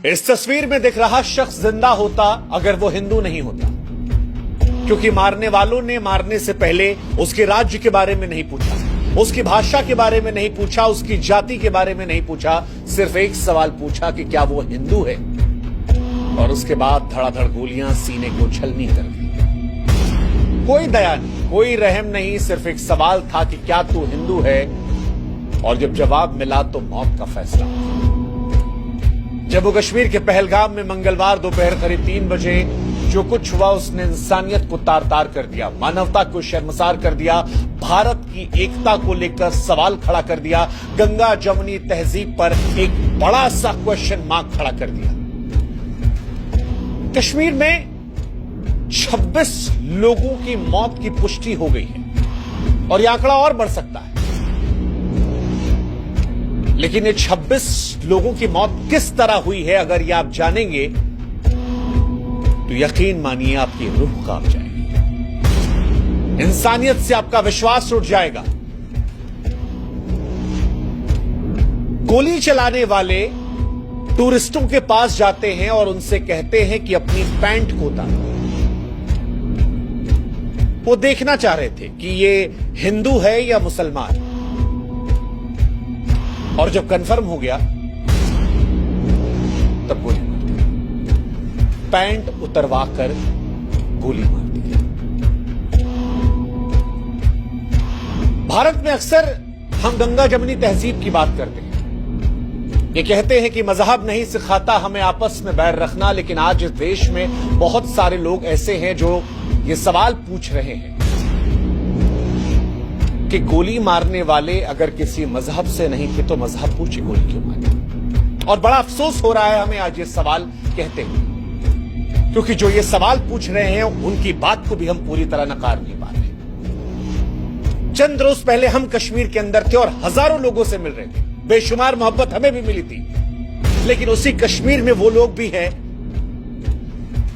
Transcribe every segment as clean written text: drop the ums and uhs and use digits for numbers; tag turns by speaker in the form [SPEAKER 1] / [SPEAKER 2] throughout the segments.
[SPEAKER 1] इस तस्वीर में दिख रहा शख्स जिंदा होता अगर वो हिंदू नहीं होता, क्योंकि मारने वालों ने मारने से पहले उसके राज्य के बारे में नहीं पूछा, उसकी भाषा के बारे में नहीं पूछा, उसकी जाति के बारे में नहीं पूछा, सिर्फ एक सवाल पूछा कि क्या वो हिंदू है, और उसके बाद धड़ाधड़ गोलियां सीने को छलनी कर दी। कोई दया नहीं, कोई रहम नहीं, सिर्फ एक सवाल था कि क्या तू हिंदू है, और जब जवाब मिला तो मौत का फैसला। जम्मू कश्मीर के पहलगाम में मंगलवार दोपहर करीब 3 बजे जो कुछ हुआ उसने इंसानियत को तार तार कर दिया, मानवता को शर्मसार कर दिया, भारत की एकता को लेकर सवाल खड़ा कर दिया, गंगा जमुनी तहजीब पर एक बड़ा सा क्वेश्चन मार्क खड़ा कर दिया। कश्मीर में 26 लोगों की मौत की पुष्टि हो गई है और यह आंकड़ा और बढ़ सकता है, लेकिन ये 26 लोगों की मौत किस तरह हुई है अगर ये आप जानेंगे तो यकीन मानिए आपकी रूह कांप जाएगी, इंसानियत से आपका विश्वास उठ जाएगा। गोली चलाने वाले टूरिस्टों के पास जाते हैं और उनसे कहते हैं कि अपनी पैंट को उतारो। वो देखना चाह रहे थे कि ये हिंदू है या मुसलमान, और जब कंफर्म हो गया तब गोली मार दी, पैंट उतरवाकर गोली मार दी। भारत में अक्सर हम गंगा जमुनी तहजीब की बात करते हैं, ये कहते हैं कि मजहब नहीं सिखाता हमें आपस में बैर रखना, लेकिन आज इस देश में बहुत सारे लोग ऐसे हैं जो ये सवाल पूछ रहे हैं कि गोली मारने वाले अगर किसी मजहब से नहीं थे तो मजहब पूछे गोली क्यों मारी। और बड़ा अफसोस हो रहा है हमें आज ये सवाल कहते हैं, क्योंकि जो ये सवाल पूछ रहे हैं उनकी बात को भी हम पूरी तरह नकार नहीं पा रहे। चंद रोज पहले हम कश्मीर के अंदर थे और हजारों लोगों से मिल रहे थे, बेशुमार मोहब्बत हमें भी मिली थी, लेकिन उसी कश्मीर में वो लोग भी हैं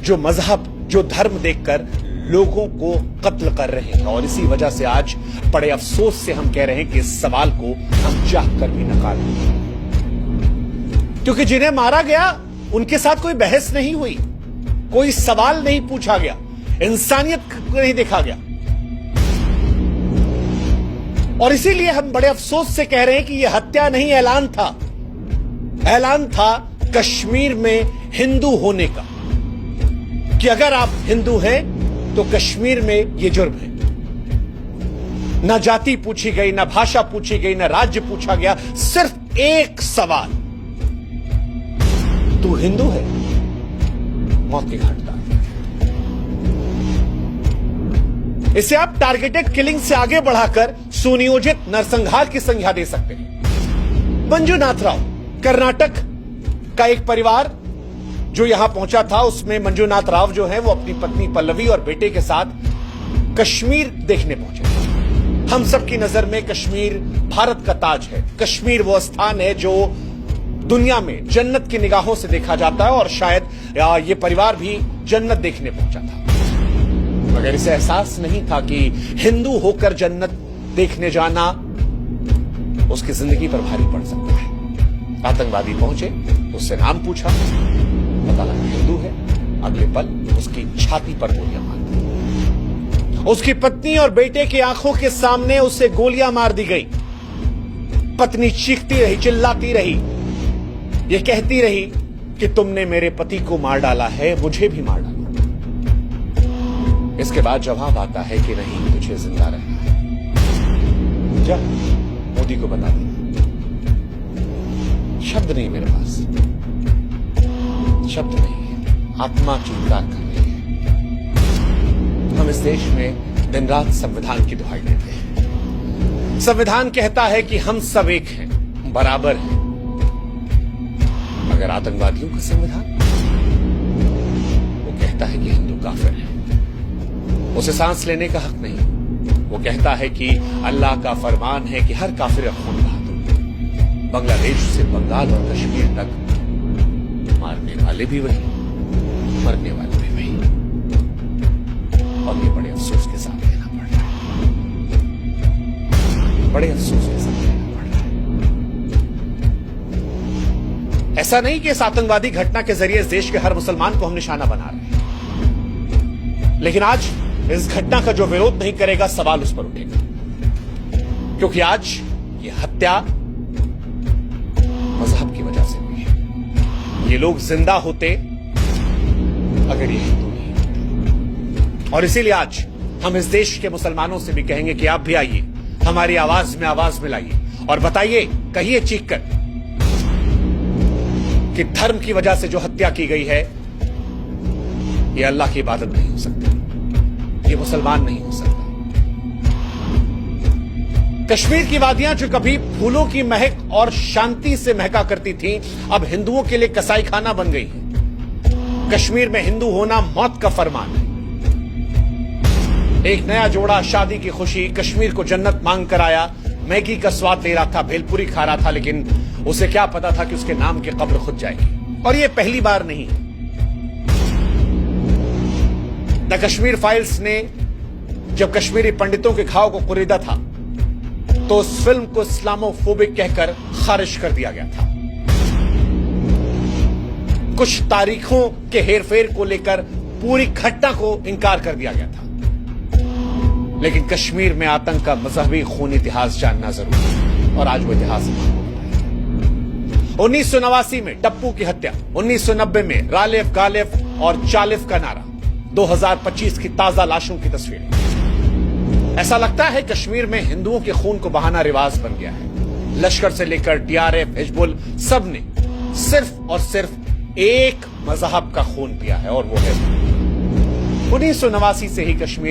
[SPEAKER 1] जो मजहब, जो धर्म देखकर लोगों को कत्ल कर रहे हैं। और इसी वजह से आज बड़े अफसोस से हम कह रहे हैं कि इस सवाल को हम चाह कर भी नकार देंगे, क्योंकि जिन्हें मारा गया उनके साथ कोई बहस नहीं हुई, कोई सवाल नहीं पूछा गया, इंसानियत को नहीं देखा गया। और इसीलिए हम बड़े अफसोस से कह रहे हैं कि यह हत्या नहीं, ऐलान था, ऐलान था कश्मीर में हिंदू होने का, कि अगर आप हिंदू हैं तो कश्मीर में यह जुर्म है। ना जाति पूछी गई, ना भाषा पूछी गई, ना राज्य पूछा गया, सिर्फ एक सवाल, तू हिंदू है, मौत के घाट उतार। इसे आप टारगेटेड किलिंग से आगे बढ़ाकर सुनियोजित नरसंहार की संज्ञा दे सकते हैं। मंजुनाथ राव, कर्नाटक का एक परिवार जो यहां पहुंचा था, उसमें मंजुनाथ राव जो है वो अपनी पत्नी पल्लवी और बेटे के साथ कश्मीर देखने पहुंचे। हम सबकी नजर में कश्मीर भारत का ताज है, कश्मीर वो स्थान है जो दुनिया में जन्नत की निगाहों से देखा जाता है, और शायद ये परिवार भी जन्नत देखने पहुंचा था, मगर इसे एहसास नहीं था कि हिंदू होकर जन्नत देखने जाना उसकी जिंदगी पर भारी पड़ सकता है। आतंकवादी पहुंचे, उससे नाम पूछा, पता लगा हिंदू है, अगले पल उसकी छाती पर गोलियां मार दी। उसकी पत्नी और बेटे की आंखों के सामने उसे गोलियां मार दी गई। पत्नी चीखती रही, चिल्लाती रही, ये कहती रही कि तुमने मेरे पति को मार डाला है, मुझे भी मार डाला। इसके बाद जवाब आता है कि नहीं, तुझे जिंदा रहना है, जा मोदी को बता दे। शब्द नहीं मेरे पास, शब्द नहीं है, आत्मा चिंता कर रही है। हम इस देश में दिन रात संविधान की दुहाई देते हैं। संविधान कहता है कि हम सब एक हैं, बराबर हैं, मगर आतंकवादियों का संविधान वो कहता है कि हिंदू काफिर है, उसे सांस लेने का हक नहीं। वो कहता है कि अल्लाह का फरमान है कि हर काफिर का खून बहा दो। बांग्लादेश से बंगाल और कश्मीर तक मारने वाले भी वही, मरने वाले भी वही, और ये बड़े अफसोस के साथ लेना पड़ रहा है, बड़े अफसोस के साथ लेना पड़ रहा है। ऐसा नहीं कि इस आतंकवादी घटना के जरिए इस देश के हर मुसलमान को हम निशाना बना रहे हैं, लेकिन आज इस घटना का जो विरोध नहीं करेगा, सवाल उस पर उठेगा, क्योंकि आज ये हत्या मजहब की वजह से हुई है। ये लोग जिंदा होते अगर ये हिंदू नहीं होते। और इसीलिए आज हम इस देश के मुसलमानों से भी कहेंगे कि आप भी आइए, हमारी आवाज में आवाज मिलाइए और बताइए, कहिए चीख कर कि धर्म की वजह से जो हत्या की गई है, ये अल्लाह की इबादत नहीं हो सकती, ये मुसलमान नहीं हो सकता। कश्मीर की वादियां जो कभी फूलों की महक और शांति से महका करती थीं, अब हिंदुओं के लिए कसाई खाना बन गई है। कश्मीर में हिंदू होना मौत का फरमान है। एक नया जोड़ा शादी की खुशी, कश्मीर को जन्नत मांग कर आया, मैगी का स्वाद ले रहा था, भेलपुरी खा रहा था, लेकिन उसे क्या पता था कि उसके नाम की कब्र खुद जाएगी। और यह पहली बार नहीं। द कश्मीर फाइल्स ने जब कश्मीरी पंडितों के घाव को कुरीदा था, तो उस फिल्म को इस्लामोफोबिक कहकर खारिज कर दिया गया था। कुछ तारीखों के हेरफेर को लेकर पूरी घटना को इंकार कर दिया गया था। लेकिन कश्मीर में आतंक का मजहबी खून इतिहास जानना जरूरी है, और आज वो इतिहास 1989 में टप्पू की हत्या, 1990 में रालेफ गालेफ और चालिफ का नारा, 2025 की ताजा लाशों की तस्वीरें। ऐसा लगता है कश्मीर में हिंदुओं के खून को बहाना रिवाज बन गया है। लश्कर से लेकर डीआरएफ, हिजबुल, सब ने सिर्फ और सिर्फ एक मजहब का खून पिया है, और वो है 1989 से ही कश्मीर